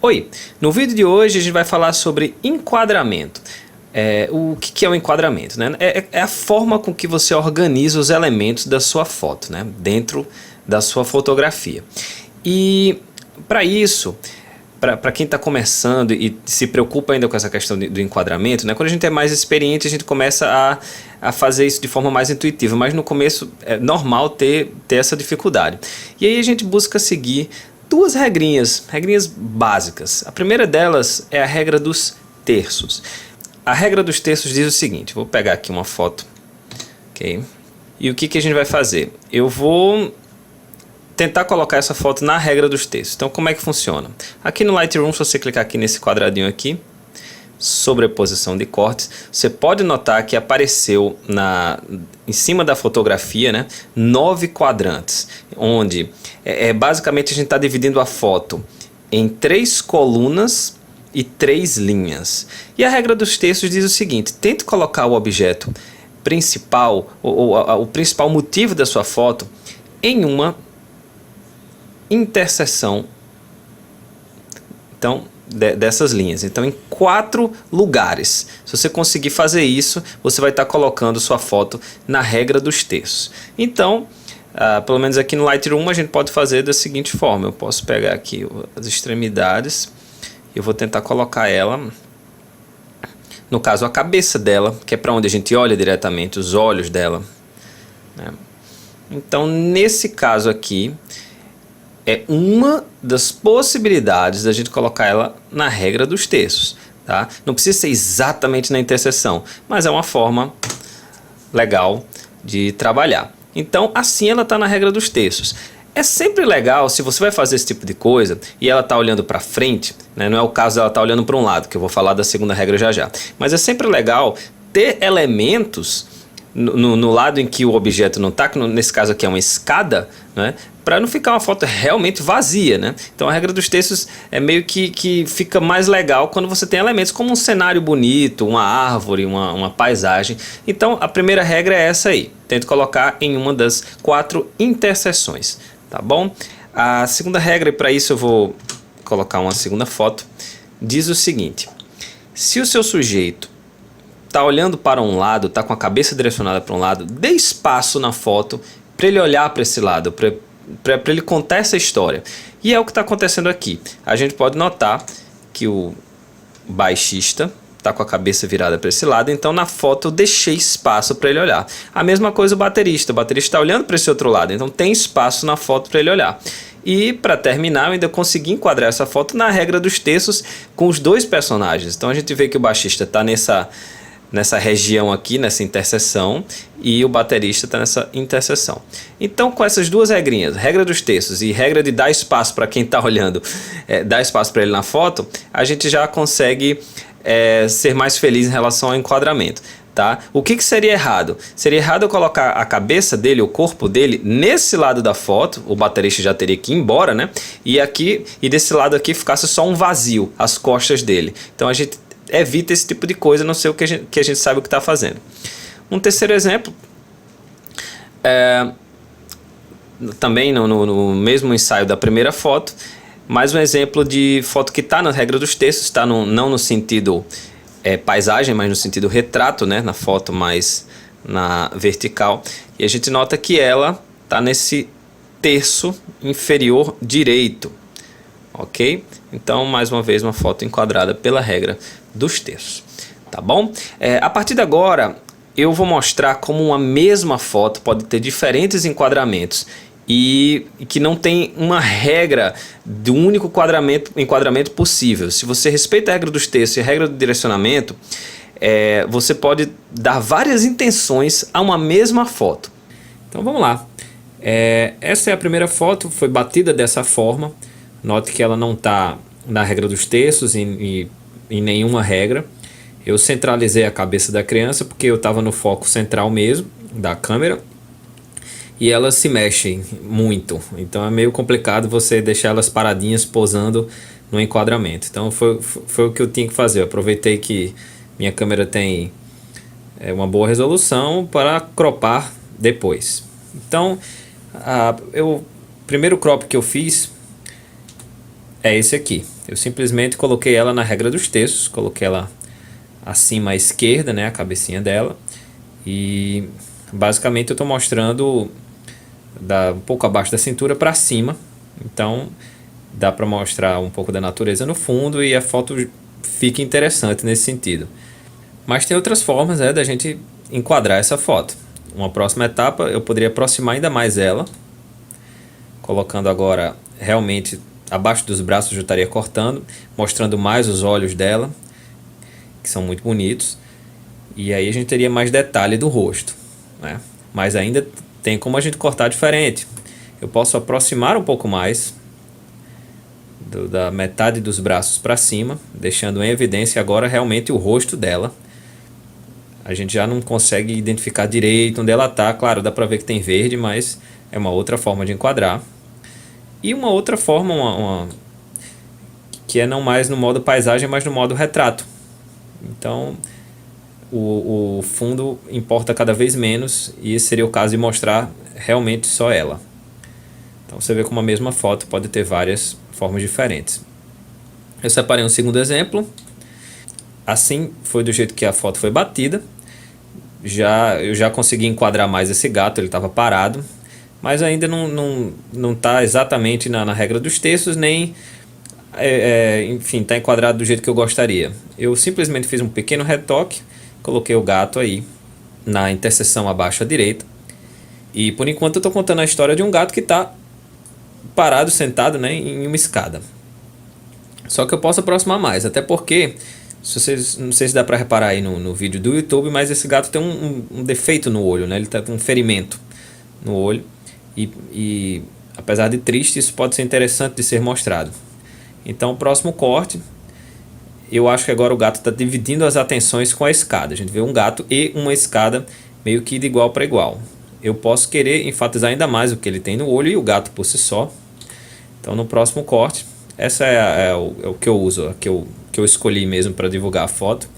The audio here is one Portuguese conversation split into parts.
Oi, no vídeo de hoje a gente vai falar sobre enquadramento. O que é o enquadramento, né? É a forma com que você organiza os elementos da sua foto, né? Dentro da sua fotografia. E para isso, para quem está começando e se preocupa ainda com essa questão do enquadramento, né? Quando a gente é mais experiente, a gente começa a fazer isso de forma mais intuitiva, mas no começo é normal ter essa dificuldade. E aí a gente busca seguir duas regrinhas básicas. A primeira delas é a regra dos terços. A regra dos terços diz o seguinte, vou pegar aqui uma foto, ok? E o que a gente vai fazer? Eu vou tentar colocar essa foto na regra dos terços. Então como é que funciona? Aqui no Lightroom, se você clicar aqui nesse quadradinho aqui, sobreposição de cortes, você pode notar que apareceu em cima da fotografia, né, 9 quadrantes, onde basicamente a gente está dividindo a foto em 3 colunas e 3 linhas. E a regra dos terços diz o seguinte: tente colocar o objeto principal, o principal motivo da sua foto, em uma interseção dessas linhas. Então, em 4 lugares. Se você conseguir fazer isso, você vai estar colocando sua foto na regra dos terços. Então, pelo menos aqui no Lightroom, a gente pode fazer da seguinte forma. Eu posso pegar aqui as extremidades e eu vou tentar colocar ela, no caso a cabeça dela, que é para onde a gente olha diretamente, os olhos dela, né? Então, nesse caso aqui, é uma das possibilidades da gente colocar ela na regra dos terços, tá? Não precisa ser exatamente na interseção, mas é uma forma legal de trabalhar. Então, assim ela está na regra dos terços. É sempre legal, se você vai fazer esse tipo de coisa e ela está olhando para frente, né? Não é o caso dela estar olhando para um lado, que eu vou falar da segunda regra já já. Mas é sempre legal ter elementos no lado em que o objeto não está, que nesse caso aqui é uma escada, né? Para não ficar uma foto realmente vazia, né? Então a regra dos terços é meio que fica mais legal quando você tem elementos como um cenário bonito, uma árvore, uma paisagem. Então a primeira regra é essa aí. Tente colocar em uma das 4 interseções, tá bom? A segunda regra, e para isso eu vou colocar uma segunda foto, diz o seguinte: se o seu sujeito está olhando para um lado, está com a cabeça direcionada para um lado, dê espaço na foto para ele olhar para esse lado, para ele contar essa história. E é o que está acontecendo aqui. A gente pode notar que o baixista está com a cabeça virada para esse lado, então na foto eu deixei espaço para ele olhar. A mesma coisa o baterista está olhando para esse outro lado, então tem espaço na foto para ele olhar. E para terminar, eu ainda consegui enquadrar essa foto na regra dos terços com os 2 personagens. Então a gente vê que o baixista está nessa região aqui, nessa interseção, e o baterista está nessa interseção. Então, com essas 2 regrinhas, regra dos terços e regra de dar espaço para quem está olhando, dar espaço para ele na foto, a gente já consegue ser mais feliz em relação ao enquadramento, tá? O que seria errado? Seria errado eu colocar a cabeça dele, o corpo dele, nesse lado da foto, o baterista já teria que ir embora, né? E desse lado aqui ficasse só um vazio, as costas dele. Então a gente evita esse tipo de coisa, a não ser que a gente sabe o que está fazendo. Um terceiro exemplo, também no mesmo ensaio da primeira foto, mais um exemplo de foto que está na regra dos terços, está não no sentido paisagem, mas no sentido retrato, né? Na foto mais na vertical. E a gente nota que ela está nesse terço inferior direito. Ok? Então, mais uma vez, uma foto enquadrada pela regra dos terços. Tá bom? A partir de agora, eu vou mostrar como uma mesma foto pode ter diferentes enquadramentos e que não tem uma regra de um único enquadramento possível. Se você respeita a regra dos terços e a regra do direcionamento, você pode dar várias intenções a uma mesma foto. Então, vamos lá. Essa é a primeira foto, foi batida dessa forma. Note que ela não está na regra dos terços e em nenhuma regra. Eu centralizei a cabeça da criança porque eu estava no foco central mesmo da câmera e elas se mexem muito, então é meio complicado você deixar elas paradinhas posando no enquadramento. Então foi o que eu tinha que fazer. Eu aproveitei que minha câmera tem uma boa resolução para cropar depois. Então o primeiro crop que eu fiz é esse aqui. Eu simplesmente coloquei ela na regra dos terços, coloquei ela acima à esquerda, né, a cabecinha dela, e basicamente eu estou mostrando um pouco abaixo da cintura para cima, então dá para mostrar um pouco da natureza no fundo e a foto fica interessante nesse sentido. Mas tem outras formas, né, da gente enquadrar essa foto. Uma próxima etapa eu poderia aproximar ainda mais ela, colocando agora realmente abaixo dos braços, eu estaria cortando, mostrando mais os olhos dela, que são muito bonitos, e aí a gente teria mais detalhe do rosto, né? Mas ainda tem como a gente cortar diferente. Eu posso aproximar um pouco mais da metade dos braços para cima, deixando em evidência agora realmente o rosto dela. A gente já não consegue identificar direito onde ela está. Claro, dá para ver que tem verde, mas é uma outra forma de enquadrar. E uma outra forma, que é não mais no modo paisagem, mas no modo retrato. Então, o fundo importa cada vez menos, e esse seria o caso de mostrar realmente só ela. Então você vê como a mesma foto pode ter várias formas diferentes. Eu separei um segundo exemplo. Assim foi do jeito que a foto foi batida. Eu já consegui enquadrar mais esse gato, ele estava parado, mas ainda não está exatamente na regra dos terços, nem enfim, está enquadrado do jeito que eu gostaria. Eu simplesmente fiz um pequeno retoque, coloquei o gato aí na interseção abaixo à direita, e por enquanto eu estou contando a história de um gato que está parado, sentado, né, em uma escada. Só que eu posso aproximar mais, até porque, não sei se dá para reparar aí no vídeo do YouTube, mas esse gato tem um defeito no olho, né? Ele está com um ferimento no olho, e apesar de triste, isso pode ser interessante de ser mostrado. Então o próximo corte, eu acho que agora o gato está dividindo as atenções com a escada. A gente vê um gato e uma escada meio que de igual para igual. Eu posso querer enfatizar ainda mais o que ele tem no olho e o gato por si só. Então no próximo corte, essa é o que eu uso, que eu escolhi mesmo para divulgar a foto.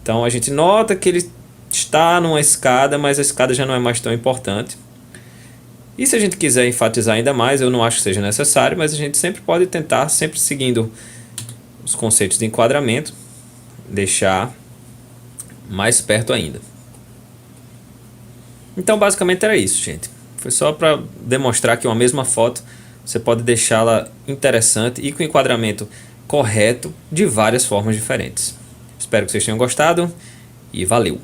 Então a gente nota que ele está numa escada, mas a escada já não é mais tão importante. E se a gente quiser enfatizar ainda mais, eu não acho que seja necessário, mas a gente sempre pode tentar, sempre seguindo os conceitos de enquadramento, deixar mais perto ainda. Então basicamente era isso, gente. Foi só para demonstrar que uma mesma foto você pode deixá-la interessante e com enquadramento correto de várias formas diferentes. Espero que vocês tenham gostado e valeu!